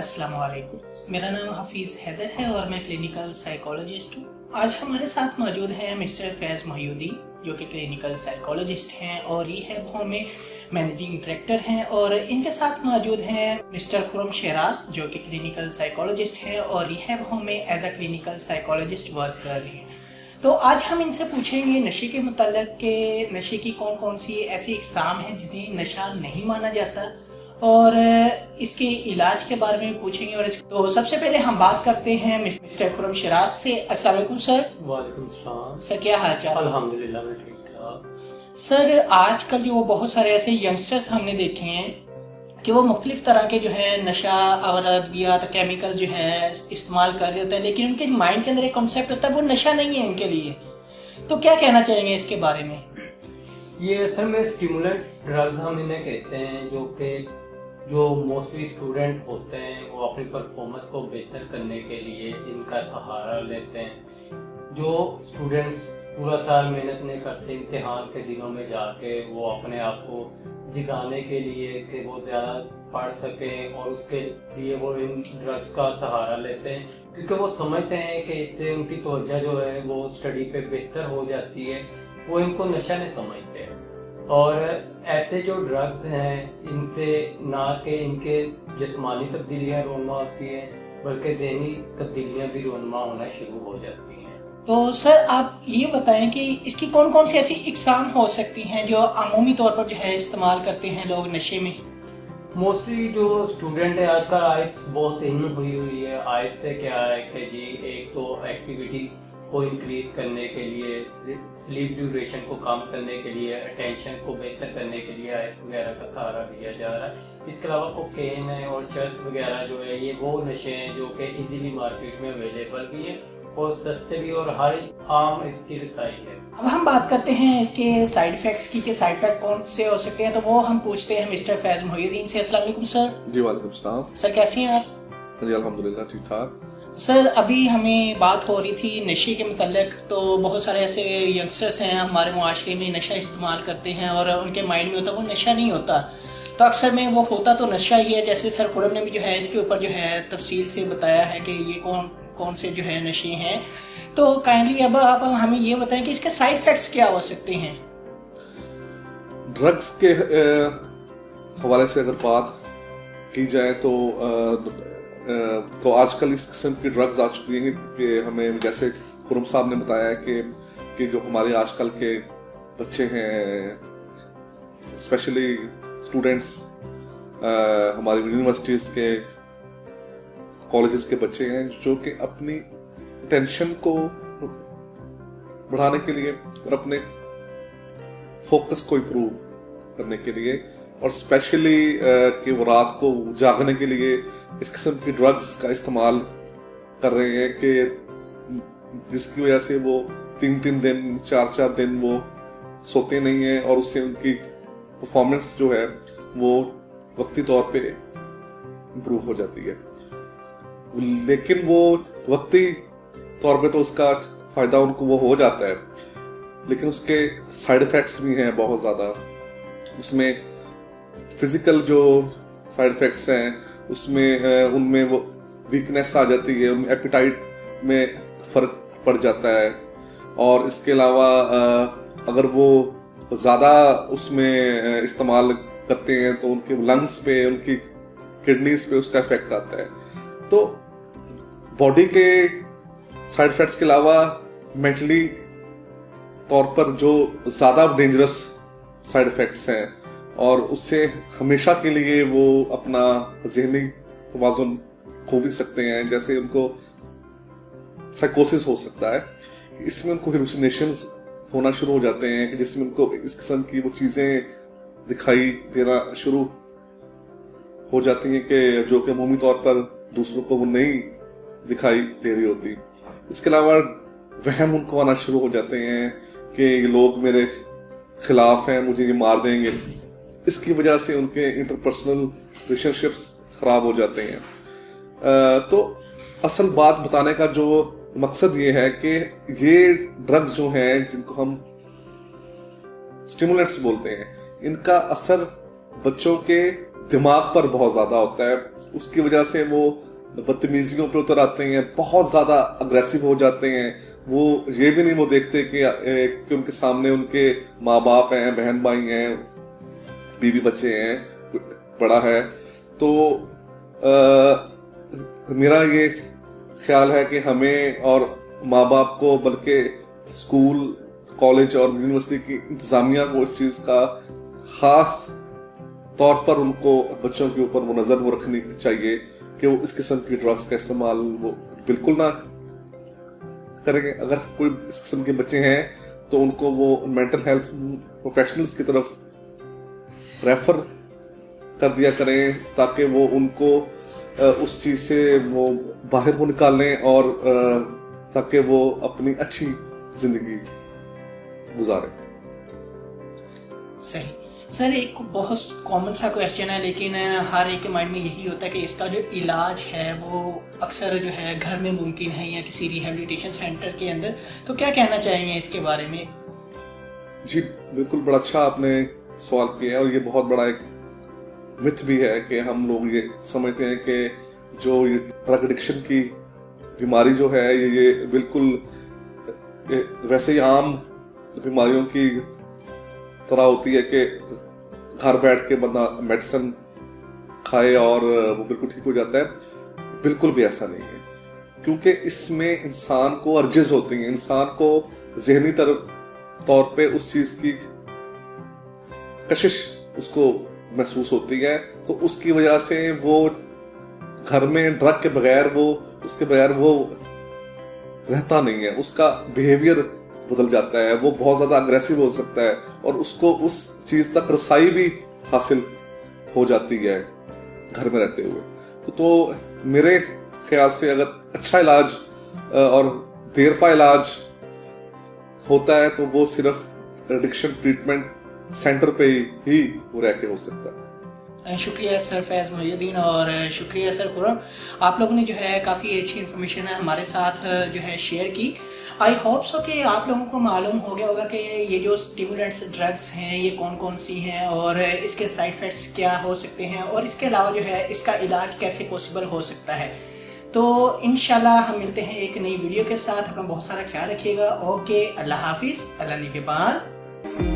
अस्सलाम वालेकुम। मेरा नाम हफीज़ हैदर है और मैं क्लिनिकल साइकोलॉजिस्ट हूँ। आज हमारे साथ मौजूद हैं मिस्टर फैज़ मोहिउद्दीन, जो कि क्लिनिकल साइकोलॉजिस्ट हैं और रिहैब होम में मैनेजिंग डायरेक्टर हैं, और इनके साथ मौजूद हैं मिस्टर खुरम शहराज, जो कि क्लिनिकल साइकोलॉजिस्ट हैं और रिहैब होम में as a clinical psychologist work कर रहे हैं। तो आज हम इनसे पूछेंगे नशे के मुताल्लिक़ के नशे की कौन कौन सी ऐसी इक़साम हैं जिन्हें नशा नहीं माना जाता, और इसके इलाज के बारे में पूछेंगे। और तो सबसे पहले हम बात करते हैं मिस्टर खुरम शहराज से। अस्सलाम वालेकुम सर। वालेकुम सलाम सर, क्या हाल चाल? अल्हम्दुलिल्लाह मैं ठीक ठाक। सर, आजकल जो बहुत सारे ऐसे यंगस्टर्स हमने देखे हैं कि वो मुख्तलिफ तरह के जो है नशा और अद्वियात केमिकल जो है इस्तेमाल कर रहे होते हैं, लेकिन उनके माइंड के अंदर एक कॉन्सेप्ट होता है वो नशा नहीं है उनके लिए। तो क्या कहना चाहेंगे इसके बारे में? ये असल में स्टिमुलेंट ड्रग्स हम इन्हें कहते हैं, जो मोस्टली स्टूडेंट होते हैं वो अपनी परफॉर्मेंस को बेहतर करने के लिए इनका सहारा लेते हैं। जो स्टूडेंट्स पूरा साल मेहनत नहीं करते, इम्तिहान के दिनों में जाके वो अपने आप को जिगाने के लिए कि वो ज़्यादा पढ़ सकें, और उसके लिए वो इन ड्रग्स का सहारा लेते हैं, क्योंकि वो समझते हैं कि इससे उनकी तवज्जो जो है वो स्टडी पे बेहतर हो जाती है। वो इनको नशा नहीं समझते। और ऐसे जो ड्रग्स हैं इनसे ना कि इनके जिस्मानी तब्दीलियाँ रोनमा होती हैं, बल्कि ज़हनी तब्दीलियाँ भी रोनमा होना शुरू हो जाती हैं। तो सर, आप ये बताएं कि इसकी कौन कौन सी ऐसी इक़साम हो सकती हैं जो अमूमी तौर पर जो है इस्तेमाल करते हैं लोग नशे में? मोस्टली जो स्टूडेंट है आजकल आइस बहुत इन हुई है। आइस से क्या है कि जी एक तो एक्टिविटी को इंक्रीज करने के लिए, स्लीप ड्यूरेशन को कम करने के लिए, अटेंशन को बेहतर करने के लिए आइस वगैरह का सहारा लिया जा रहा है। इसके अलावा कोकेन है और चर्स वगैरह जो है ये वो नशे हैं जो कि इजीली मार्केट में अवेलेबल भी है और सस्ते भी, और हर आम इसकी रसाई है। अब हम बात करते हैं इसके साइड इफेक्ट्स की कि साइड इफेक्ट कौन से हो सकते हैं, तो वो हम पूछते हैं मिस्टर फैज़ मोहिउद्दीन से। अस्सलाम वालेकुम सर। जी वालेकुम सलाम। सर, कैसे हैं आप? जी अल्हम्दुलिल्लाह ठीक ठाक। सर, अभी हमें बात हो रही थी नशे के मुताल्लिक़। तो बहुत सारे ऐसे यंगस्टर्स हैं हमारे मुआशरे में नशा इस्तेमाल करते हैं और उनके माइंड में होता है वो नशा नहीं होता, तो अक्सर में वो होता तो नशा ही है। जैसे सर खुरम ने भी जो है इसके ऊपर जो है तफसील से बताया है कि ये कौन कौन से जो है नशे हैं। तो काइंडली अब आप हमें ये बताएं कि इसके साइड इफेक्ट्स क्या हो सकते हैं? ड्रग्स के हवाले से अगर बात की जाए तो आजकल इस किस्म की ड्रग्स आ चुकी हैं कि हमें, जैसे खुरम साहब ने बताया कि जो हमारे आजकल के बच्चे हैं, स्पेशली स्टूडेंट्स, हमारी यूनिवर्सिटीज़ के, कॉलेजेस के बच्चे हैं, जो कि अपनी टेंशन को बढ़ाने के लिए और अपने फोकस को इम्प्रूव करने के लिए, और स्पेशली कि वो रात को जागने के लिए इस किस्म की ड्रग्स का इस्तेमाल कर रहे हैं कि जिसकी वजह से वो 3-3 दिन 4-4 दिन वो सोते नहीं हैं, और उससे उनकी परफॉर्मेंस जो है वो वक्ती तौर पे इम्प्रूव हो जाती है। लेकिन वो वक्ती तौर पे तो उसका फायदा उनको वो हो जाता है, लेकिन उसके साइड इफेक्ट्स भी हैं बहुत ज़्यादा। उसमें फिजिकल जो साइड इफेक्ट्स हैं उसमें उनमें वो वीकनेस आ जाती है, उनमें एपिटाइट में फर्क पड़ जाता है, और इसके अलावा अगर वो ज़्यादा उसमें इस्तेमाल करते हैं तो उनके लंग्स पे, उनकी किडनीज पे उसका इफेक्ट आता है। तो बॉडी के साइड इफेक्ट्स के अलावा मेंटली तौर पर जो ज़्यादा डेंजरस साइड इफेक्ट्स हैं, और उससे हमेशा के लिए वो अपना ज़हनी तवाज़ुन खो भी सकते हैं। जैसे उनको साइकोसिस हो सकता है, इसमें उनको हेलुसिनेशंस होना शुरू हो जाते हैं कि जिसमें उनको इस किस्म की वो चीज़ें दिखाई देना शुरू हो जाती हैं कि जो कि अमूमी तौर पर दूसरों को वो नहीं दिखाई दे रही होती। इसके अलावा वहम उनको आना शुरू हो जाते हैं कि ये लोग मेरे खिलाफ हैं, मुझे ये मार देंगे। इसकी वजह से उनके इंटरपर्सनल रिलेशनशिप्स खराब हो जाते हैं। तो असल बात बताने का जो मकसद ये है कि ये ड्रग्स जो हैं जिनको हम स्टिमुलेंट्स बोलते हैं, इनका असर बच्चों के दिमाग पर बहुत ज्यादा होता है, اس کی وجہ سے وہ بدتمیزیوں پہ اتر آتے ہیں, بہت زیادہ اگریسو ہو جاتے ہیں. وہ یہ بھی نہیں وہ دیکھتے کہ ان کے سامنے ان کے ماں باپ ہیں, بہن بھائی ہیں, بیوی بچے ہیں, بڑا ہے. تو میرا یہ خیال ہے کہ ہمیں اور ماں باپ کو, بلکہ اسکول, کالج اور یونیورسٹی کی انتظامیہ کو اس چیز کا خاص طور پر ان کو بچوں کے اوپر وہ نظر وہ رکھنی چاہیے کہ وہ اس قسم کی ڈرگس کا استعمال وہ بالکل نہ کریں. اگر کوئی اس قسم کے بچے ہیں تو ان کو وہ مینٹل ہیلتھ پروفیشنلز کی طرف ریفر کر دیا کریں, تاکہ وہ ان کو اس چیز سے وہ باہر وہ نکالیں, اور تاکہ وہ اپنی اچھی زندگی گزاریں. صحیح سر, ایک بہت کامن سا کویشچن ہے, لیکن ہر ایک کے مائنڈ میں یہی ہوتا ہے کہ اس کا جو علاج ہے وہ اکثر جو ہے گھر میں ممکن ہے یا کسی ریہیبلیٹیشن سینٹر کے اندر. تو کیا کہنا چاہیں گے اس کے بارے میں؟ جی بالکل, بڑا اچھا آپ نے سوال کیا ہے, اور یہ بہت بڑا ایک متھ بھی ہے کہ ہم لوگ یہ سمجھتے ہیں کہ جو یہ ڈرگ ایڈکشن کی بیماری جو ہے یہ بالکل ویسے ہی عام بیماریوں کی طرح ہوتی ہے کہ گھر بیٹھ کے بندہ میڈیسن کھائے اور وہ بالکل ٹھیک ہو جاتا ہے. بالکل بھی ایسا نہیں ہے, کیونکہ اس میں انسان کو ارجز ہوتی ہیں, انسان کو ذہنی طور پہ اس چیز کی کشش اس کو محسوس ہوتی ہے. تو اس کی وجہ سے وہ گھر میں ڈرگ کے بغیر وہ رہتا نہیں ہے, اس کا بیہیویئر بدل جاتا ہے, وہ بہت زیادہ اگریسو ہو سکتا ہے, اور اس کو اس چیز تک رسائی بھی حاصل ہو جاتی ہے گھر میں رہتے ہوئے. تو میرے خیال سے اگر اچھا علاج اور دیر پا علاج ہوتا ہے تو وہ صرف ایڈکشن ٹریٹمنٹ سینٹر پہ ہی وہ رہ کے ہو سکتا ہے. شکریہ سر فیض محی الدین, اور شکریہ سر خرم, آپ لوگوں نے جو ہے کافی اچھی انفارمیشن ہے ہمارے ساتھ جو ہے شیئر کی. آئی ہوپ سو کہ آپ لوگوں کو معلوم ہو گیا ہوگا کہ یہ جو اسٹیمولنٹس ڈرگس ہیں یہ کون کون سی ہیں, اور اس کے سائیڈ افیکٹس کیا ہو سکتے ہیں, اور اس کے علاوہ جو ہے اس کا علاج کیسے پاسبل ہو سکتا ہے. تو انشاءاللہ ہم ملتے ہیں ایک نئی ویڈیو کے ساتھ. اپنا بہت سارا خیال رکھیے گا. اوکے, اللہ حافظ, اللہ نگہبان.